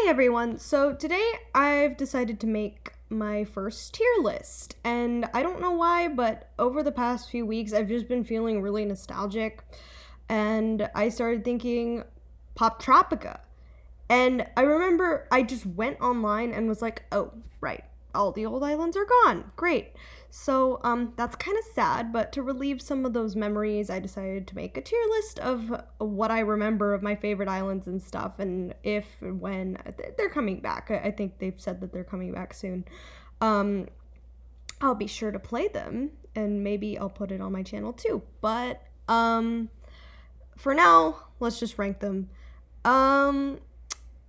Everyone, so today I've decided to make my first tier list, and I don't know why, but over the past few weeks I've just been feeling really nostalgic, and I started thinking Poptropica, and I remember I just went online and was like, oh, right, all the old islands are gone, great. So that's kind of sad, but to relieve some of those memories, I decided to make a tier list of what I remember of my favorite islands and stuff, and if and when they're coming back. I think they've said that they're coming back soon. I'll be sure to play them, and maybe I'll put it on my channel too. But for now, let's just rank them.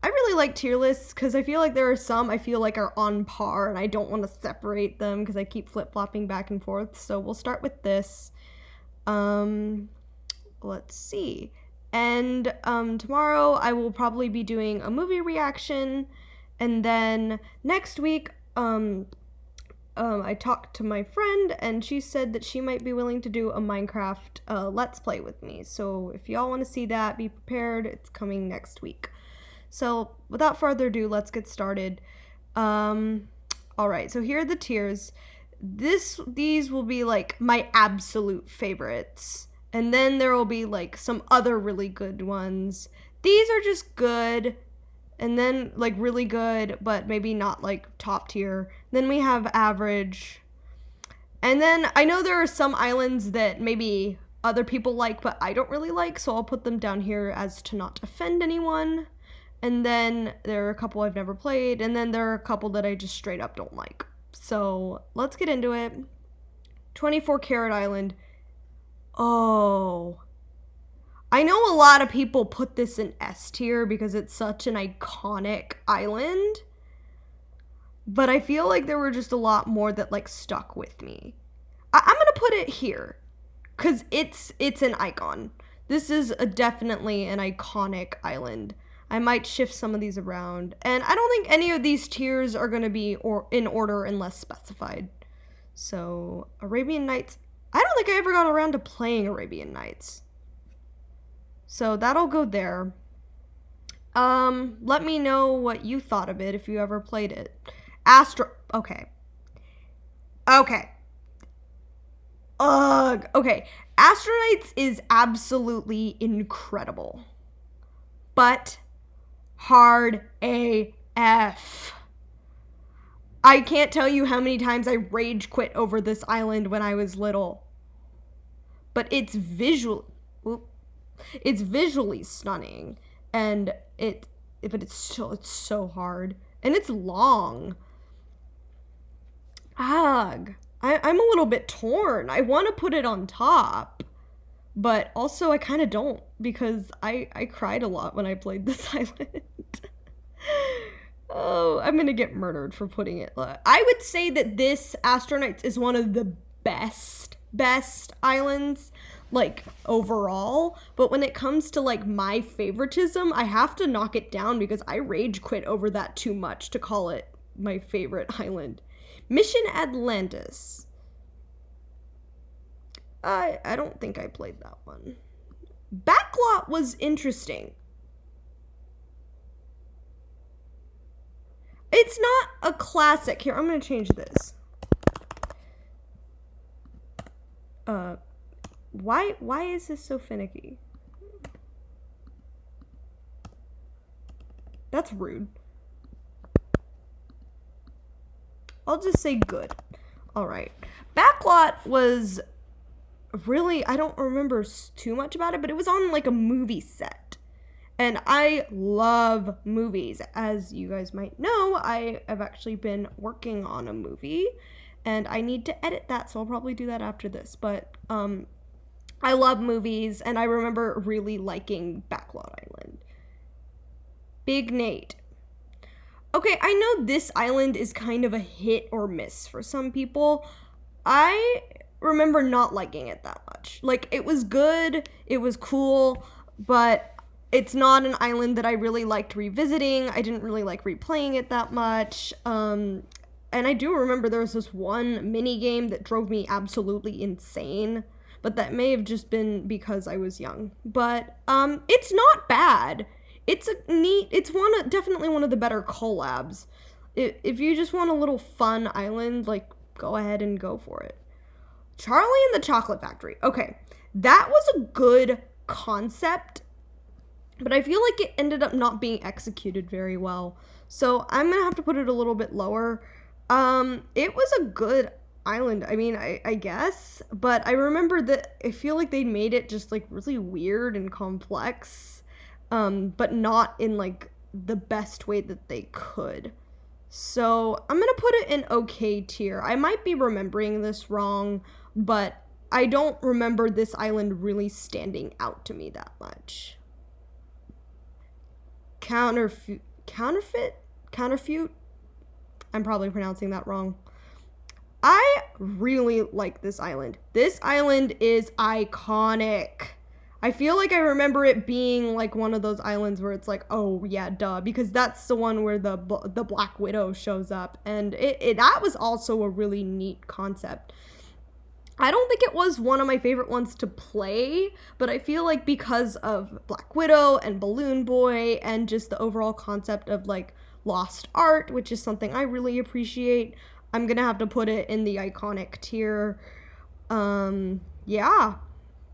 I really like tier lists because I feel like there are some I feel like are on par and I don't want to separate them because I keep flip-flopping back and forth. So we'll start with this. Let's see. And tomorrow I will probably be doing a movie reaction. And then next week, I talked to my friend and she said that she might be willing to do a Minecraft Let's Play with me. So if y'all want to see that, be prepared. It's coming next week. So, without further ado, let's get started. Alright, so here are the tiers. These will be, like, my absolute favorites. And then there will be, like, some other really good ones. These are just good. And then, like, really good, but maybe not, like, top tier. Then we have average. And then, I know there are some islands that maybe other people like, but I don't really like, so I'll put them down here as to not offend anyone. And then there are a couple I've never played, and then there are a couple that I just straight up don't like. So let's get into it. 24 Karat Island. Oh. I know a lot of people put this in S tier because it's such an iconic island. But I feel like there were just a lot more that like stuck with me. I'm gonna put it here because it's an icon. This is definitely an iconic island. I might shift some of these around. And I don't think any of these tiers are going to be in order unless specified. So, Arabian Nights. I don't think I ever got around to playing Arabian Nights. So, that'll go there. Let me know what you thought of it if you ever played it. Okay. Ugh. Okay. Astronauts is absolutely incredible. But hard AF. I can't tell you how many times I rage quit over this island when I was little. But it's visually stunning, and but it's so hard, and it's long. Ugh. I'm a little bit torn. I want to put it on top. But also, I kind of don't, because I cried a lot when I played this island. Oh, I'm going to get murdered for putting it. I would say that this Astronauts is one of the best islands, like, overall. But when it comes to, like, my favoritism, I have to knock it down because I rage quit over that too much to call it my favorite island. Mission Atlantis. I don't think I played that one. Backlot was interesting. It's not a classic. Here, I'm going to change this. Why is this so finicky? That's rude. I'll just say good. Alright. Backlot was really, I don't remember too much about it, but it was on like a movie set. And I love movies. As you guys might know, I have actually been working on a movie and I need to edit that, so I'll probably do that after this. But I love movies and I remember really liking Backlot Island. Big Nate. Okay, I know this island is kind of a hit or miss for some people. I remember not liking it that much. Like, it was good, it was cool, but it's not an island that I really liked revisiting. I didn't really like replaying it that much. And I do remember there was this one mini game that drove me absolutely insane, but that may have just been because I was young. But it's not bad. It's definitely one of the better collabs. If you just want a little fun island, like, go ahead and go for it. Charlie and the Chocolate Factory. Okay, that was a good concept, but I feel like it ended up not being executed very well. So I'm gonna have to put it a little bit lower. It was a good island. I mean, I guess, but I remember that I feel like they made it just like really weird and complex, but not in like the best way that they could. So I'm gonna put it in okay tier. I might be remembering this wrong, but I don't remember this island really standing out to me that much. Counterfeit? I'm probably pronouncing that wrong. I really like this island. This island is iconic. I feel like I remember it being like one of those islands where it's like, oh yeah, duh, because that's the one where the Black Widow shows up, and that was also a really neat concept. I don't think it was one of my favorite ones to play, but I feel like because of Black Widow and Balloon Boy and just the overall concept of like lost art, which is something I really appreciate, I'm gonna have to put it in the iconic tier. Yeah,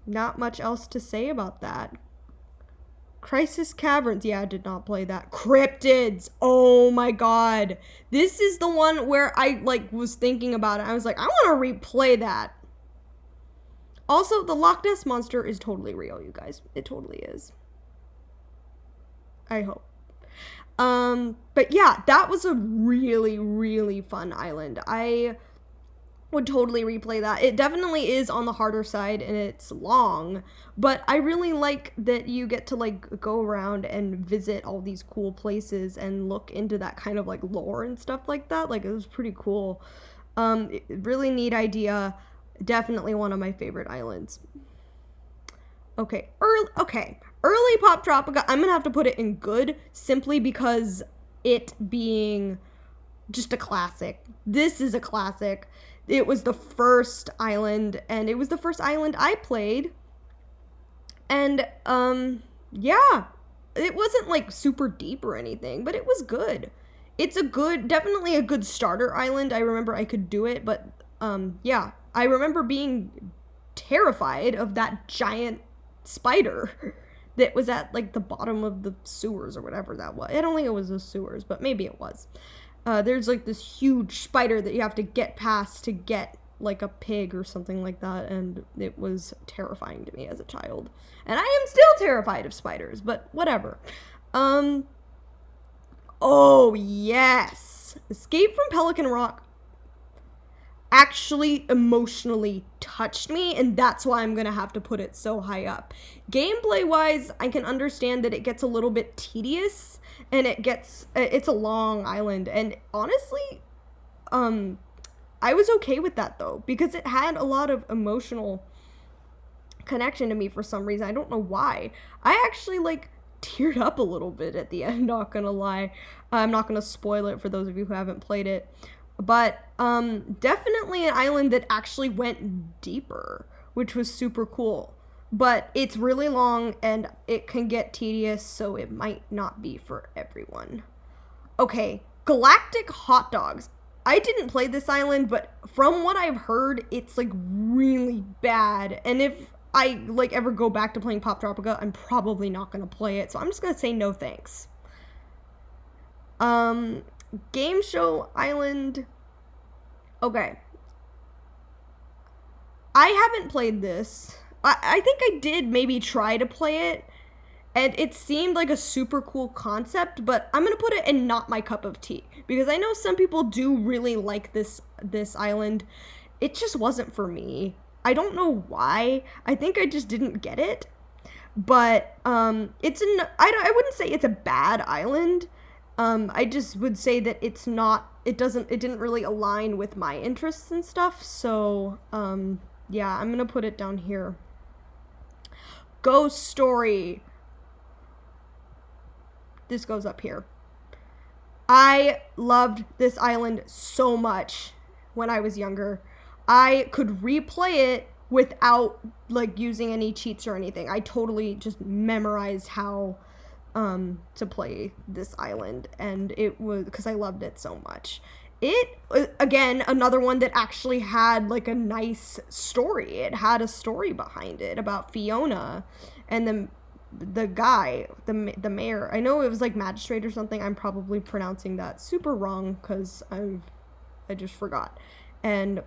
not much else to say about that. Crisis Caverns. Yeah, I did not play that. Cryptids. Oh my god. This is the one where I like was thinking about it. I was like, I want to replay that. Also, the Loch Ness Monster is totally real, you guys. It totally is. I hope. But yeah, that was a really, really fun island. I would totally replay that. It definitely is on the harder side and it's long, but I really like that you get to like go around and visit all these cool places and look into that kind of like lore and stuff like that. Like, it was pretty cool. Really neat idea. Definitely one of my favorite islands. Okay, early Poptropica, I'm gonna have to put it in good, simply because it being just a classic. This is a classic. It was the first island, and it was the first island I played. And, yeah, it wasn't like super deep or anything, but it was good. It's definitely a good starter island. I remember I could do it, but, yeah, I remember being terrified of that giant spider that was at like the bottom of the sewers or whatever that was. I don't think it was the sewers, but maybe it was. There's like this huge spider that you have to get past to get like a pig or something like that, and it was terrifying to me as a child. And I am still terrified of spiders, but whatever. Oh yes, Escape from Pelican Rock actually emotionally touched me, and that's why I'm gonna have to put it so high up. Gameplay wise, I can understand that it gets a little bit tedious, and it's a long island, and honestly, I was okay with that though, because it had a lot of emotional connection to me for some reason. I don't know why. I actually like teared up a little bit at the end, not gonna lie. I'm not gonna spoil it for those of you who haven't played it. But definitely an island that actually went deeper, which was super cool. But it's really long and it can get tedious, so it might not be for everyone. Okay, Galactic Hot Dogs. I didn't play this island, but from what I've heard, it's like really bad. And if I like ever go back to playing Poptropica, I'm probably not gonna play it, so I'm just gonna say no thanks. Game Show Island. Okay. I haven't played this. I think I did maybe try to play it, and it seemed like a super cool concept, but I'm gonna put it in not my cup of tea, because I know some people do really like this island. It just wasn't for me. I don't know why. I think I just didn't get it. But I wouldn't say it's a bad island. I just would say that it didn't really align with my interests and stuff, so, yeah, I'm gonna put it down here. Ghost Story. This goes up here. I loved this island so much when I was younger. I could replay it without, like, using any cheats or anything. I totally just memorized how to play this island, and it was because I loved it so much. It, again, another one that actually had like a nice story. It had a story behind it about Fiona and the guy, the mayor. I know it was like magistrate or something. I'm probably pronouncing that super wrong because I just forgot. And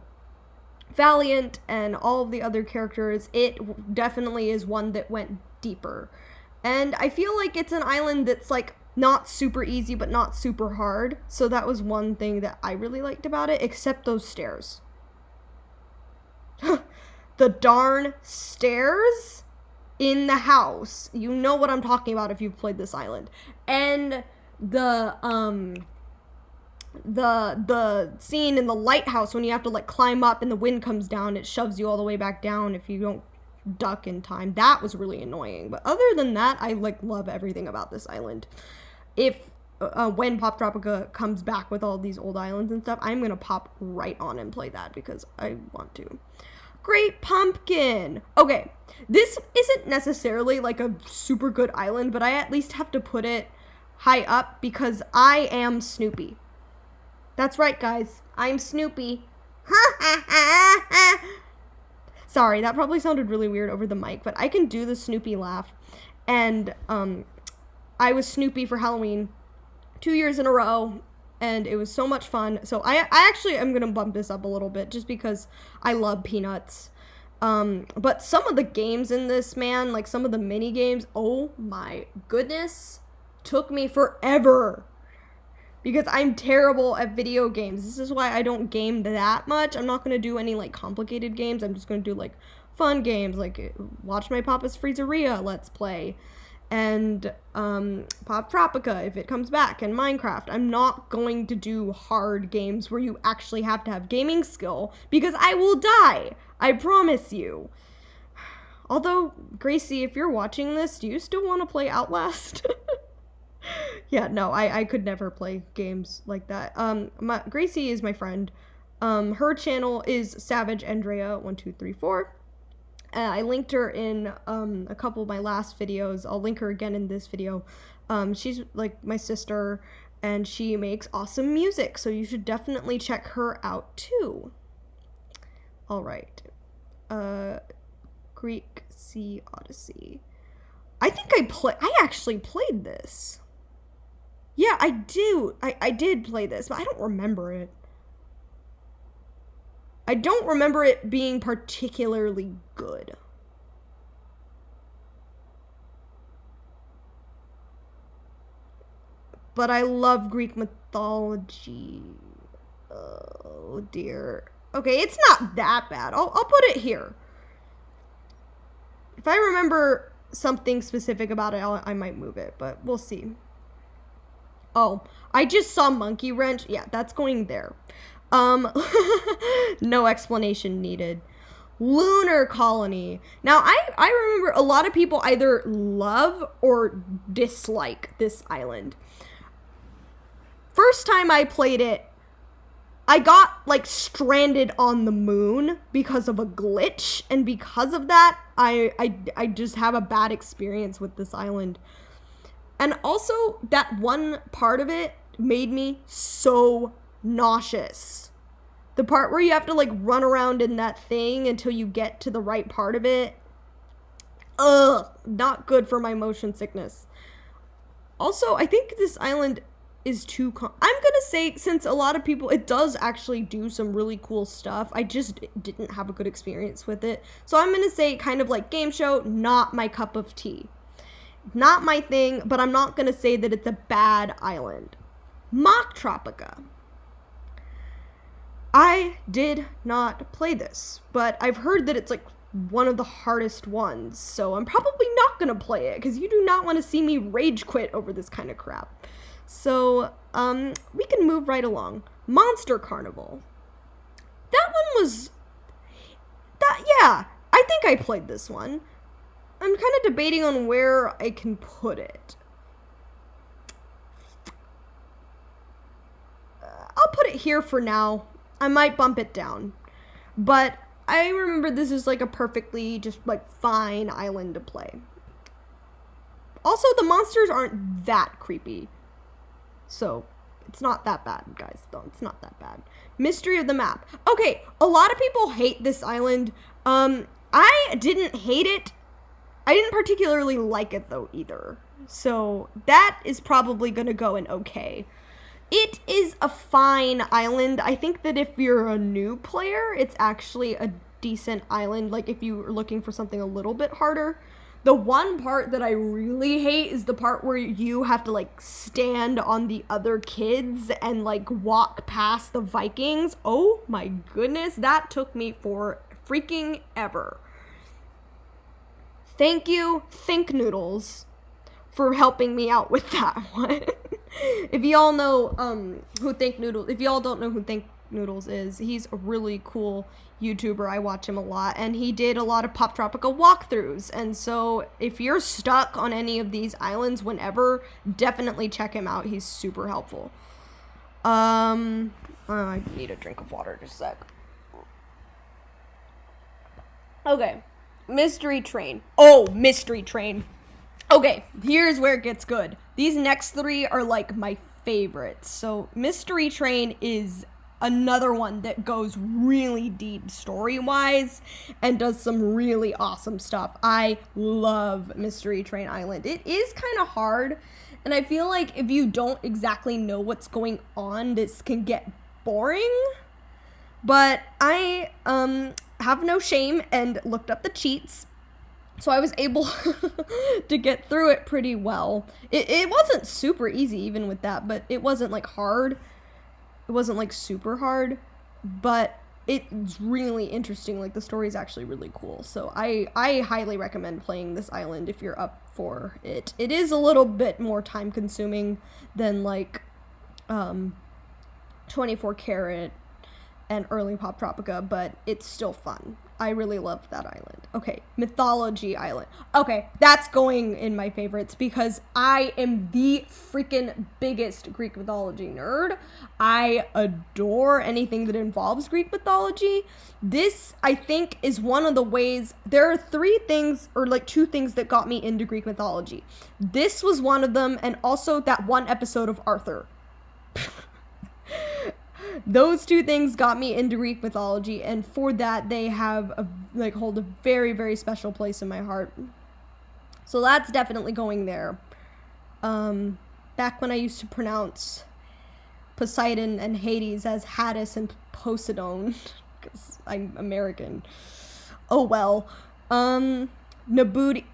Valiant and all of the other characters, it definitely is one that went deeper. And I feel like it's an island that's like not super easy but not super hard. So that was one thing that I really liked about it, except those stairs. The darn stairs in the house. You know what I'm talking about if you've played this island. And the scene in the lighthouse when you have to like climb up and the wind comes down, it shoves you all the way back down if you don't duck in time. That was really annoying. But other than that, I like love everything about this island. If when Poptropica comes back with all these old islands and stuff, I'm gonna pop right on and play that because I want to. Great Pumpkin. Okay, this isn't necessarily like a super good island, but I at least have to put it high up because I am Snoopy. That's right, guys. I'm Snoopy. Sorry, that probably sounded really weird over the mic, but I can do the Snoopy laugh. And I was Snoopy for Halloween 2 years in a row, and it was so much fun. So I actually am going to bump this up a little bit just because I love Peanuts. But some of the games in this, man, like some of the mini games, oh my goodness, took me forever. Because I'm terrible at video games. This is why I don't game that much. I'm not going to do any, like, complicated games. I'm just going to do, like, fun games. Like, Watch My Papa's Freezeria Let's Play. And, Poptropica, if it comes back. And Minecraft. I'm not going to do hard games where you actually have to have gaming skill. Because I will die. I promise you. Although, Gracie, if you're watching this, do you still want to play Outlast? Yeah, no, I could never play games like that. Gracie is my friend. Her channel is Savage Andrea 1234. I linked her in a couple of my last videos. I'll link her again in this video. She's like my sister, and she makes awesome music, so you should definitely check her out too. All right, Greek Sea Odyssey. I think I actually played this. Yeah, I do. I did play this, but I don't remember it. I don't remember it being particularly good. But I love Greek mythology. Oh, dear. Okay, it's not that bad. I'll put it here. If I remember something specific about it, I might move it, but we'll see. Oh, I just saw Monkey Wrench. Yeah, that's going there. No explanation needed. Lunar Colony. Now, I remember a lot of people either love or dislike this island. First time I played it, I got, like, stranded on the moon because of a glitch, and because of that, I just have a bad experience with this island. And also, that one part of it made me so nauseous. The part where you have to, like, run around in that thing until you get to the right part of it. Ugh, not good for my motion sickness. Also, I think this island is too I'm gonna say, since a lot of people, it does actually do some really cool stuff, I just didn't have a good experience with it. So I'm gonna say kind of like game show, not my cup of tea. Not my thing, but I'm not gonna say that it's a bad island. Poptropica. I did not play this, but I've heard that it's like one of the hardest ones, so I'm probably not gonna play it, because you do not want to see me rage quit over this kind of crap. So, we can move right along. Monster Carnival. That one was... yeah, I think I played this one. I'm kind of debating on where I can put it. I'll put it here for now. I might bump it down. But I remember this is like a perfectly just like fine island to play. Also, the monsters aren't that creepy. So, it's not that bad, guys. No, it's not that bad. Mystery of the map. Okay, a lot of people hate this island. I didn't hate it. I didn't particularly like it, though, either. So, that is probably gonna go in okay. It is a fine island. I think that if you're a new player, it's actually a decent island. Like, if you're looking for something a little bit harder. The one part that I really hate is the part where you have to, like, stand on the other kids and, like, walk past the Vikings. Oh, my goodness. That took me for freaking ever. Thank you, Think Noodles, for helping me out with that one. If y'all know who Think Noodles, if y'all don't know who Think Noodles is, he's a really cool YouTuber. I watch him a lot, and he did a lot of Poptropica walkthroughs. And so if you're stuck on any of these islands whenever, definitely check him out. He's super helpful. I need a drink of water just a sec. Okay. Mystery Train. Oh, Mystery Train. Okay, here's where it gets good. These next three are like my favorites. So Mystery Train is another one that goes really deep story-wise and does some really awesome stuff. I love Mystery Train Island. It is kind of hard, and I feel like if you don't exactly know what's going on, this can get boring. But I have no shame and looked up the cheats. So I was able to get through it pretty well. It wasn't super easy even with that, but it wasn't like hard. It wasn't like super hard, but it's really interesting. Like the story is actually really cool. So I highly recommend playing this island if you're up for it. It is a little bit more time consuming than like 24 Karat and early Poptropica, but it's still fun. I really loved that island. Okay, Mythology Island. Okay, that's going in my favorites because I am the freaking biggest Greek mythology nerd. I adore anything that involves Greek mythology. This, I think, is one of the ways. There are three things, or like two things that got me into Greek mythology. This was one of them, and also that one episode of Arthur. Those two things got me into Greek mythology, and for that they have hold a very, very special place in my heart. So that's definitely going there. Back when I used to pronounce Poseidon and Hades as Hades and Poseidon, because I'm American. Oh well. Nabooty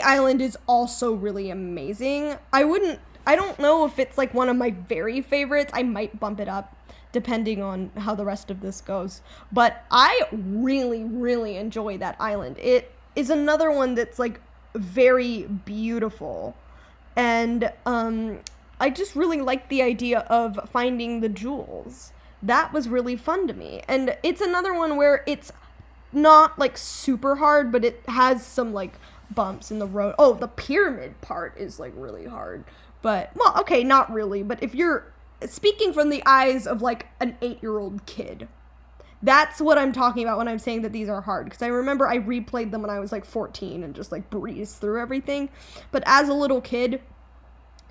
Island is also really amazing. I don't know if it's like one of my very favorites. I might bump it up depending on how the rest of this goes. But I really, really enjoy that island. It is another one that's like very beautiful. And I just really like the idea of finding the jewels. That was really fun to me. And it's another one where it's not like super hard, but it has some like bumps in the road. Oh, the pyramid part is like really hard. But, well, okay, not really. But if you're speaking from the eyes of like an 8-year-old kid, that's what I'm talking about when I'm saying that these are hard. Because I remember I replayed them when I was like 14 and just like breezed through everything. But as a little kid,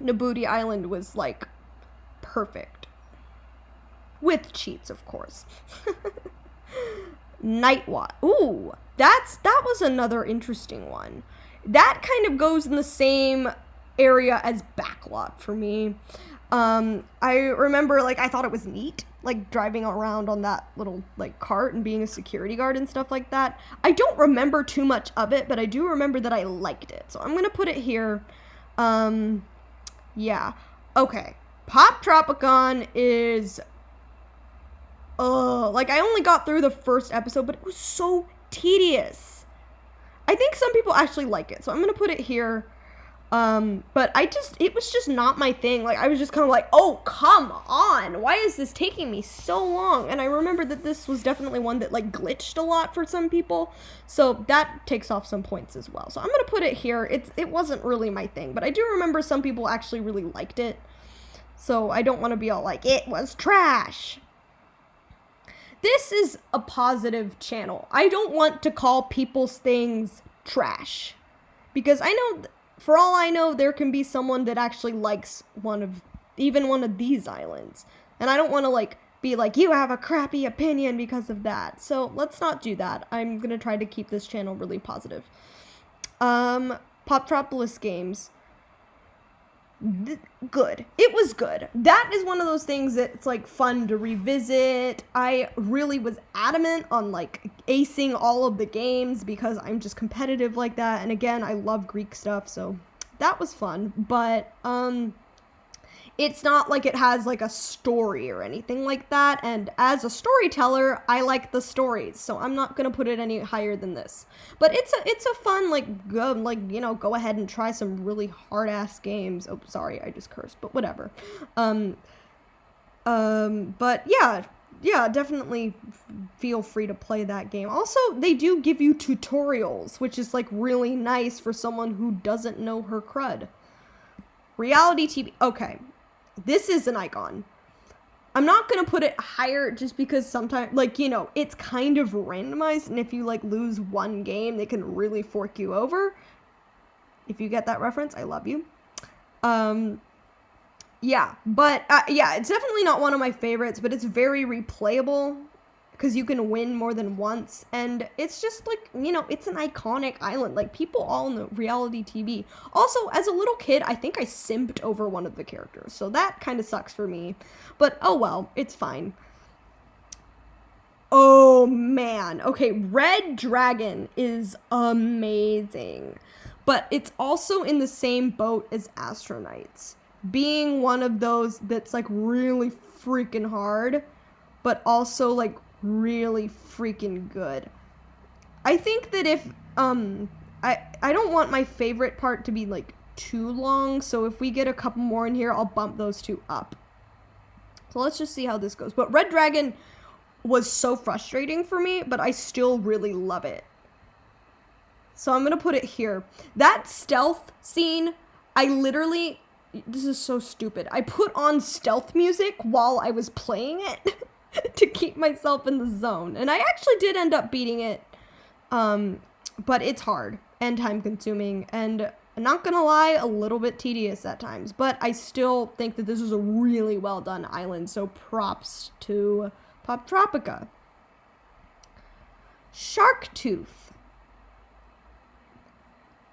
Nabooty Island was like perfect. With cheats, of course. Night Watch. Ooh, that was another interesting one. That kind of goes in the same area as Backlot for me. I remember, like, I thought it was neat, like, driving around on that little, like, cart and being a security guard and stuff like that. I don't remember too much of it, but I do remember that I liked it. So I'm gonna put it here. Yeah. Okay. Poptropicon is, like, I only got through the first episode, but it was so tedious. I think some people actually like it, so I'm gonna put it here. But it was just not my thing. Like, I was just kind of like, oh, come on, why is this taking me so long? And I remember that this was definitely one that, like, glitched a lot for some people, so that takes off some points as well. So I'm gonna put it here. It wasn't really my thing, but I do remember some people actually really liked it, so I don't want to be all like, it was trash. This is a positive channel. I don't want to call people's things trash, because I know for all I know, there can be someone that actually likes one of these islands. And I don't want to, like, be like, you have a crappy opinion because of that. So let's not do that. I'm going to try to keep this channel really positive. Poptropolis games. Good. It was good. That is one of those things that's, like, fun to revisit. I really was adamant on, like, acing all of the games because I'm just competitive like that. And again, I love Greek stuff, so that was fun. But, it's not like it has, like, a story or anything like that, and as a storyteller, I like the stories, so I'm not gonna put it any higher than this. But it's a fun, like, go ahead and try some really hard-ass games. Oh, sorry, I just cursed, but whatever. But yeah, definitely feel free to play that game. Also, they do give you tutorials, which is, like, really nice for someone who doesn't know her crud. Reality TV, okay. This is an icon. I'm not going to put it higher just because sometimes, like, it's kind of randomized. And if you, like, lose one game, they can really fork you over. If you get that reference, I love you. Yeah, but, yeah, it's definitely not one of my favorites, but it's very replayable because you can win more than once, and it's just, like, it's an iconic island. Like, people all know reality TV. Also, as a little kid, I think I simped over one of the characters, so that kind of sucks for me, but oh well, it's fine. Oh, man. Okay, Red Dragon is amazing, but it's also in the same boat as Nights, being one of those that's, like, really freaking hard, but also, like, really freaking good. I think that if, I don't want my favorite part to be, like, too long, so if we get a couple more in here, I'll bump those two up. So let's just see how this goes. But Red Dragon was so frustrating for me, but I still really love it. So I'm gonna put it here. That stealth scene, this is so stupid. I put on stealth music while I was playing it to keep myself in the zone. And I actually did end up beating it. But it's hard and time consuming, and I'm not gonna lie, a little bit tedious at times, but I still think that this is a really well done island, so props to Poptropica. Sharktooth.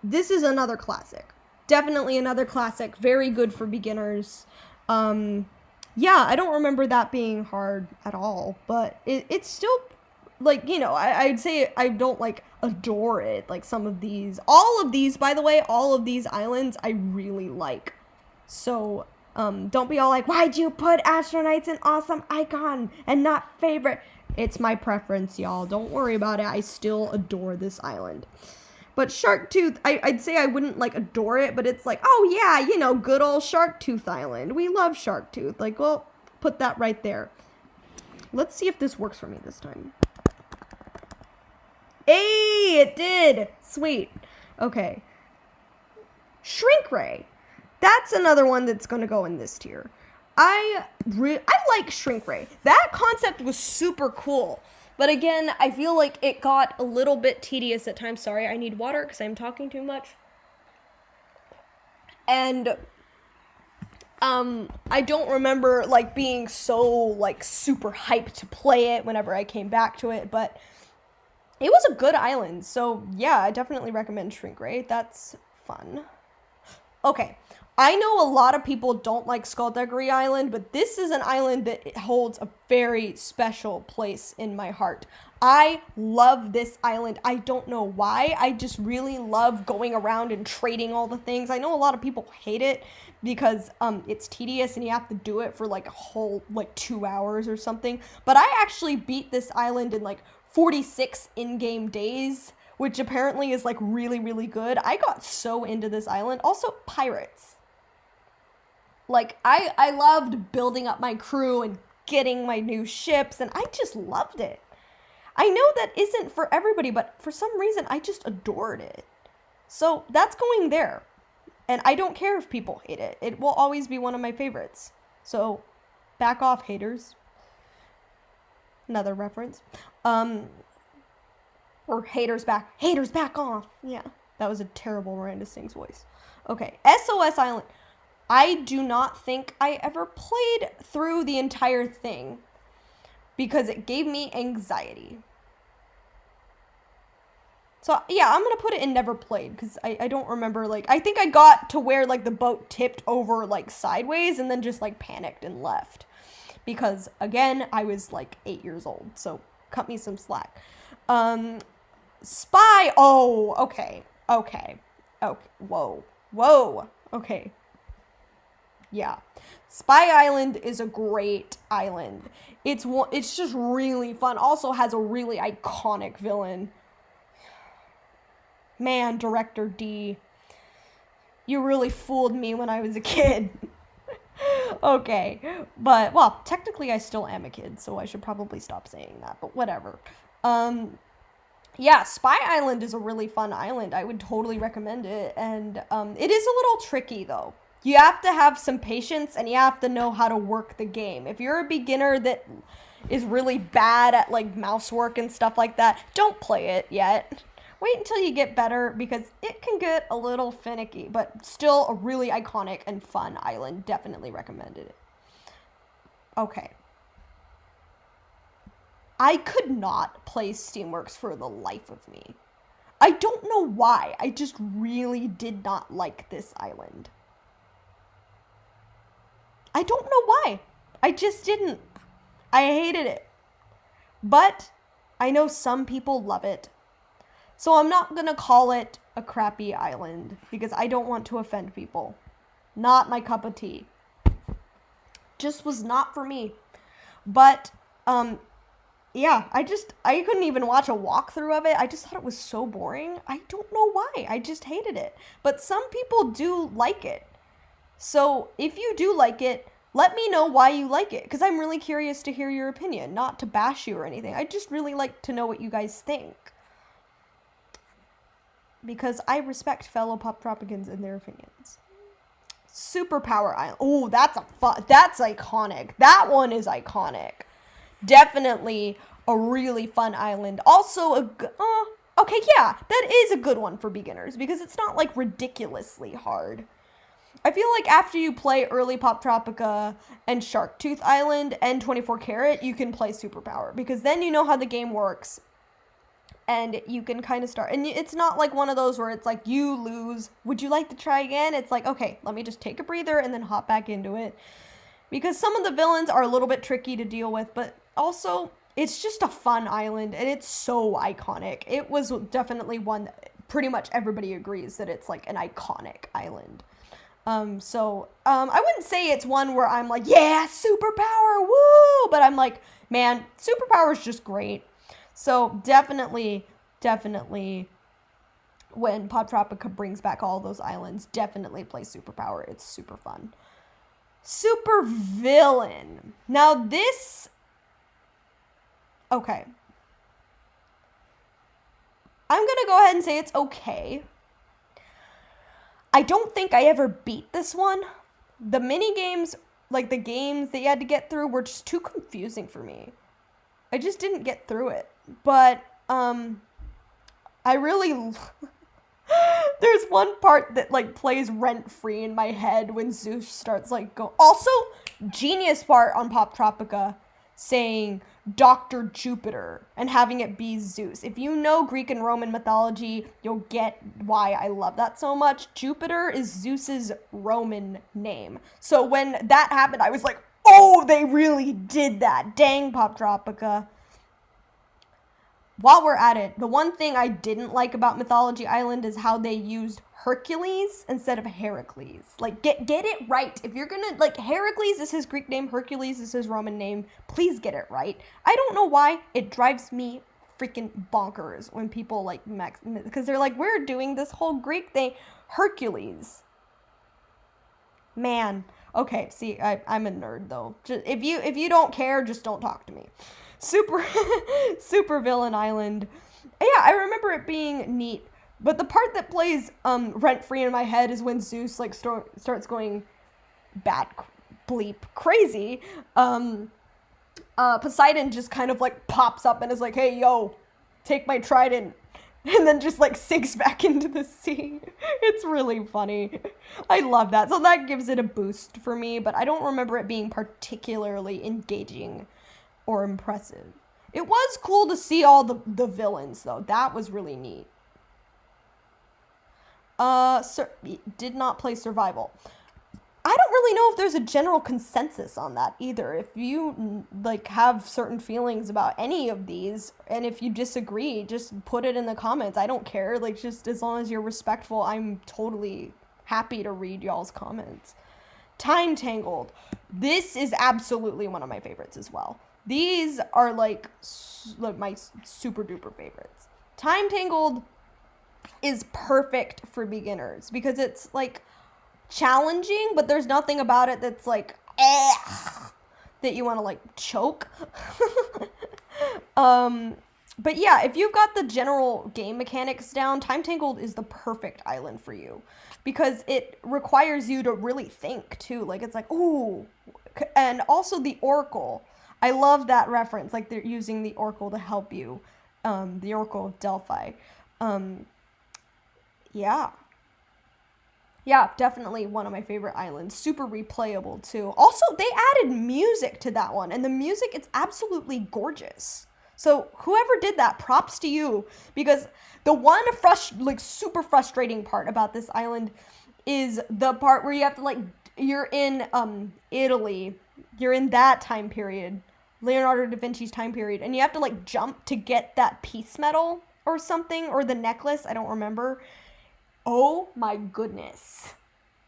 This is another classic. Definitely another classic. Very good for beginners. Yeah, I don't remember that being hard at all, but it's still, like, I'd say I don't, like, adore it, like some of these. All of these, by the way, all of these islands I really like. So, don't be all like, why'd you put Nights an awesome icon and not favorite? It's my preference, y'all. Don't worry about it. I still adore this island. But Sharktooth, I'd say I wouldn't, like, adore it, but it's like, oh yeah, good old Sharktooth Island. We love Sharktooth. Like, well, put that right there. Let's see if this works for me this time. Hey, it did! Sweet. Okay. Shrink Ray. That's another one that's gonna go in this tier. I like Shrink Ray. That concept was super cool. But again, I feel like it got a little bit tedious at times. Sorry, I need water because I'm talking too much. And I don't remember, like, being so, like, super hyped to play it whenever I came back to it, but it was a good island. So yeah, I definitely recommend Shrink Ray. That's fun. Okay. I know a lot of people don't like Skullduggery Island, but this is an island that holds a very special place in my heart. I love this island. I don't know why. I just really love going around and trading all the things. I know a lot of people hate it because it's tedious and you have to do it for, like, a whole, like, 2 hours or something. But I actually beat this island in, like, 46 in-game days, which apparently is, like, really, really good. I got so into this island. Also, pirates. Like, I loved building up my crew and getting my new ships, and I just loved it. I know that isn't for everybody, but for some reason, I just adored it. So that's going there. And I don't care if people hate it. It will always be one of my favorites. So, back off, haters. Another reference. Or haters back off. Yeah, that was a terrible Miranda Sings voice. Okay, SOS Island. I do not think I ever played through the entire thing because it gave me anxiety. So, yeah, I'm going to put it in never played because I don't remember, like, I think I got to where, like, the boat tipped over, like, sideways and then just, like, panicked and left. Because, again, I was, like, 8 years old, so cut me some slack. Spy, oh, okay, whoa, okay. Yeah, Spy Island is a great island. It's just really fun. Also has a really iconic villain. Man, Director D, you really fooled me when I was a kid. Okay, but, well, technically I still am a kid, so I should probably stop saying that, but whatever. Yeah, Spy Island is a really fun island. I would totally recommend it, and it is a little tricky, though. You have to have some patience, and you have to know how to work the game. If you're a beginner that is really bad at, like, mouse work and stuff like that, don't play it yet. Wait until you get better, because it can get a little finicky, but still a really iconic and fun island. Definitely recommended it. Okay. I could not play Steamworks for the life of me. I don't know why. I just really did not like this island. I don't know why. I just didn't. I hated it. But I know some people love it. So I'm not going to call it a crappy island because I don't want to offend people. Not my cup of tea. Just was not for me. But, yeah, I couldn't even watch a walkthrough of it. I just thought it was so boring. I don't know why. I just hated it. But some people do like it. So if you do like it, let me know why you like it. Because I'm really curious to hear your opinion. Not to bash you or anything. I just really like to know what you guys think. Because I respect fellow Poptropicans and their opinions. Superpower Island. Oh, that's iconic. That one is iconic. Definitely a really fun island. Also, okay, yeah, that is a good one for beginners because it's not, like, ridiculously hard. I feel like after you play early Poptropica and Sharktooth Island and 24 Karat, you can play Superpower because then you know how the game works. And you can kind of start. And it's not like one of those where it's like, you lose. Would you like to try again? It's like, okay, let me just take a breather and then hop back into it. Because some of the villains are a little bit tricky to deal with. But also, it's just a fun island. And it's so iconic. It was definitely one that pretty much everybody agrees that it's like an iconic island. I wouldn't say it's one where I'm like, yeah, superpower, woo! But I'm like, man, superpower is just great. So definitely, when Poptropica brings back all those islands, definitely play Superpower. It's super fun. Super Villain. Now this, okay. I'm going to go ahead and say it's okay. I don't think I ever beat this one. The mini games, like the games that you had to get through, were just too confusing for me. I just didn't get through it. But, I really, there's one part that, like, plays rent-free in my head when Zeus starts, like, going. Also, genius part on Poptropica saying Dr. Jupiter and having it be Zeus. If you know Greek and Roman mythology, you'll get why I love that so much. Jupiter is Zeus's Roman name. So when that happened, I was like, oh, they really did that. Dang, Poptropica. While we're at it, the one thing I didn't like about Mythology Island is how they used Hercules instead of Heracles. Like, get it right. If you're gonna, like, Heracles is his Greek name, Hercules is his Roman name. Please get it right. I don't know why. It drives me freaking bonkers when people, like, because they're like, we're doing this whole Greek thing. Hercules. Man. Okay, see, I'm a nerd, though. Just, if you don't care, just don't talk to me. Super Villain Island. Yeah, I remember it being neat. But the part that plays rent-free in my head is when Zeus, like, starts going bleep crazy. Poseidon just kind of, like, pops up and is like, hey, yo, take my trident. and then just like sinks back into the sea. It's really funny. I love that. So that gives it a boost for me, but I don't remember it being particularly engaging or impressive. It was cool to see all the villains, though. That was really neat. Did not play Survival. I don't really know if there's a general consensus on that either. If you, like, have certain feelings about any of these, and if you disagree, just put it in the comments. I don't care. Like, just as long as you're respectful, I'm totally happy to read y'all's comments. Time Tangled. This is absolutely one of my favorites as well. These are, like my super duper favorites. Time Tangled is perfect for beginners because it's, like, challenging, but there's nothing about it that's like that you want to like choke. But yeah, if you've got the general game mechanics down, Time Tangled is the perfect island for you because it requires you to really think too. Like, it's like, ooh. And also the Oracle, I love that reference, like they're using the Oracle to help you, the Oracle of Delphi. Yeah, definitely one of my favorite islands. Super replayable, too. Also, they added music to that one, and the music is absolutely gorgeous. So, whoever did that, props to you, because the one super frustrating part about this island is the part where you have to, like, you're in Italy. You're in that time period, Leonardo da Vinci's time period, and you have to, like, jump to get that peace medal or something, or the necklace, I don't remember. Oh my goodness.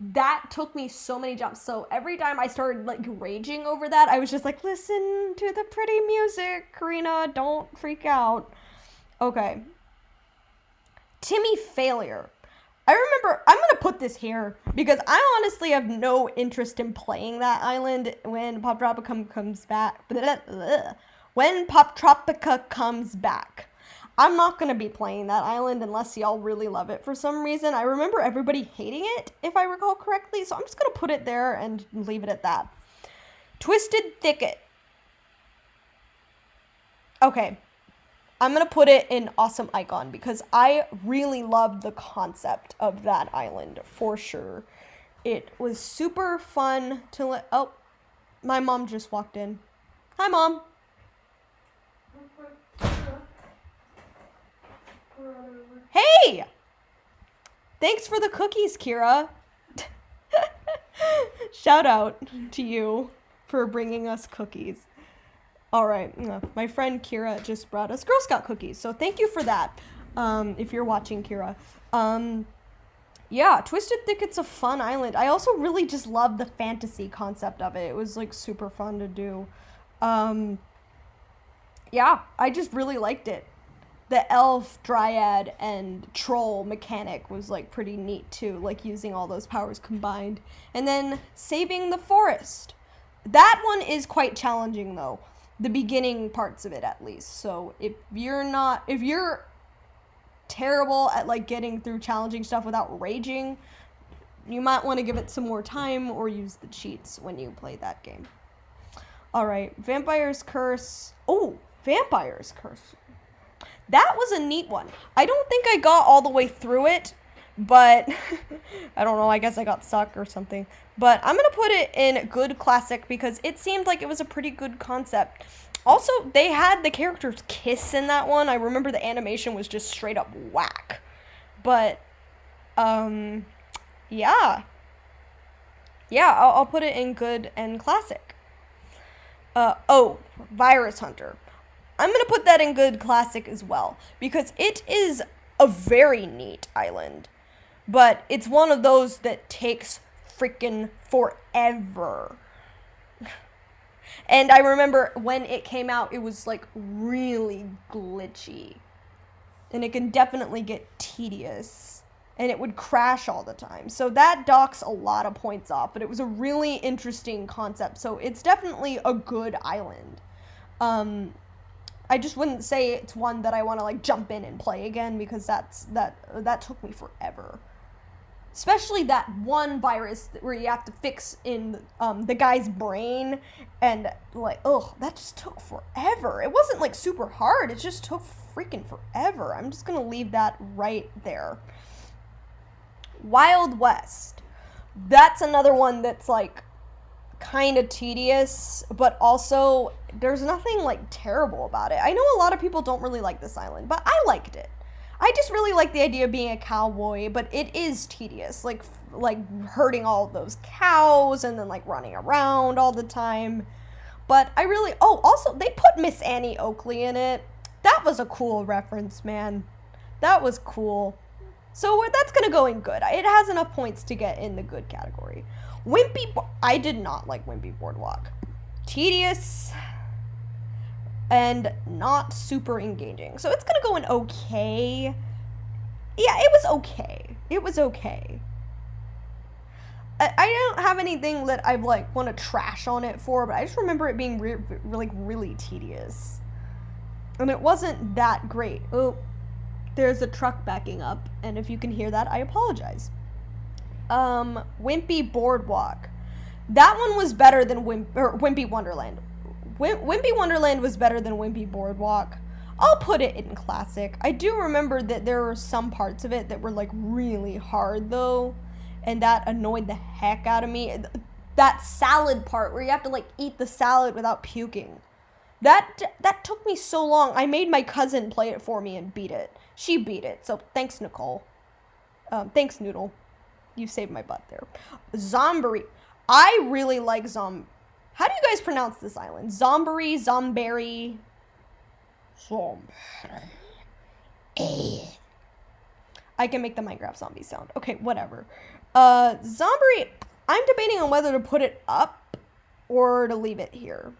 That took me so many jumps. So every time I started like raging over that, I was just like, listen to the pretty music, Karina, don't freak out. Okay. Timmy Failure. I remember, I'm going to put this here because I honestly have no interest in playing that island when Poptropica comes back. When Poptropica comes back. I'm not going to be playing that island unless y'all really love it for some reason. I remember everybody hating it, if I recall correctly, so I'm just going to put it there and leave it at that. Twisted Thicket. Okay, I'm going to put it in Awesome Icon because I really loved the concept of that island, for sure. It was super fun to oh, my mom just walked in. Hi, Mom. Hey! Thanks for the cookies, Kira. Shout out to you for bringing us cookies. All right, my friend Kira just brought us Girl Scout cookies, so thank you for that, if you're watching, Kira. Yeah, Twisted Thicket's a fun island. I also really just love the fantasy concept of it. It was, like, super fun to do. Yeah, I just really liked it. The elf, dryad, and troll mechanic was, like, pretty neat, too, like, using all those powers combined. And then saving the forest. That one is quite challenging, though. The beginning parts of it, at least. So, if you're terrible at, like, getting through challenging stuff without raging, you might want to give it some more time or use the cheats when you play that game. Alright, Vampire's Curse. Oh, Vampire's Curse. That was a neat one. I don't think I got all the way through it, but I don't know, I guess I got stuck or something. But I'm going to put it in Good Classic because it seemed like it was a pretty good concept. Also, they had the characters kiss in that one. I remember the animation was just straight up whack. But, yeah. Yeah, I'll put it in Good and Classic. Virus Hunter. I'm going to put that in Good Classic as well, because it is a very neat island, but it's one of those that takes freaking forever. And I remember when it came out, it was, like, really glitchy, and it can definitely get tedious, and it would crash all the time. So that docks a lot of points off, but it was a really interesting concept, so it's definitely a good island. I just wouldn't say it's one that I want to, like, jump in and play again, because that took me forever. Especially that one virus where you have to fix in the guy's brain, and like, ugh, that just took forever. It wasn't like super hard, it just took freaking forever. I'm just gonna leave that right there. Wild West. That's another one that's like kind of tedious, but also there's nothing like terrible about it. I know a lot of people don't really like this island, but I liked it. I just really like the idea of being a cowboy, but it is tedious, like herding all of those cows and then like running around all the time. But I really, oh, also they put Miss Annie Oakley in it. That was a cool reference, man. That was cool. So that's gonna go in good. It has enough points to get in the good category. I did not like Wimpy Boardwalk. Tedious and not super engaging. So it's gonna go in okay. Yeah, it was okay. It was okay. I don't have anything that I like want to trash on it for, but I just remember it being really tedious. And it wasn't that great. Oh, there's a truck backing up, and if you can hear that, I apologize. Wimpy Boardwalk. That one was better than Wimpy Wonderland. Wimpy Wonderland was better than Wimpy Boardwalk. I'll put it in classic. I do remember that there were some parts of it that were like really hard though, and that annoyed the heck out of me. That salad part where you have to like eat the salad without puking. That took me so long. I made my cousin play it for me and beat it. She beat it. So thanks, Nicole. Thanks, Noodle. You saved my butt there. Zombury. I really like How do you guys pronounce this island? Zombury, Zomberry. I can make the Minecraft zombie sound. Okay, whatever. Zombury, I'm debating on whether to put it up or to leave it here.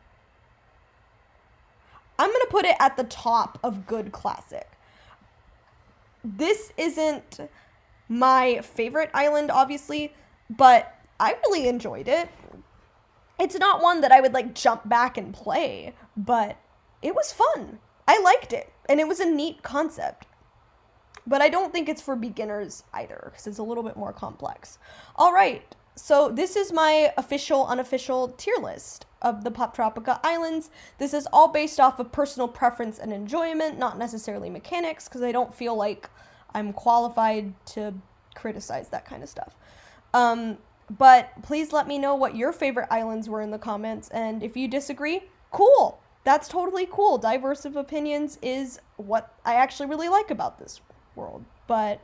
I'm going to put it at the top of good classic. This isn't my favorite island, obviously, but I really enjoyed it. It's not one that I would like jump back and play, but it was fun. I liked it, and it was a neat concept. But I don't think it's for beginners either, because it's a little bit more complex. All right, so this is my official, unofficial tier list of the Poptropica Islands. This is all based off of personal preference and enjoyment, not necessarily mechanics, because I don't feel like I'm qualified to criticize that kind of stuff. But please let me know what your favorite islands were in the comments, and if you disagree, cool. That's totally cool. Diverse of opinions is what I actually really like about this world. But,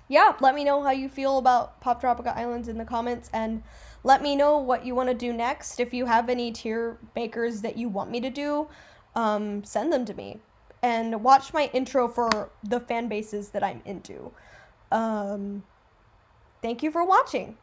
yeah, let me know how you feel about Poptropica Islands in the comments, and let me know what you want to do next. If you have any tier makers that you want me to do, send them to me. And watch my intro for the fan bases that I'm into. Thank you for watching.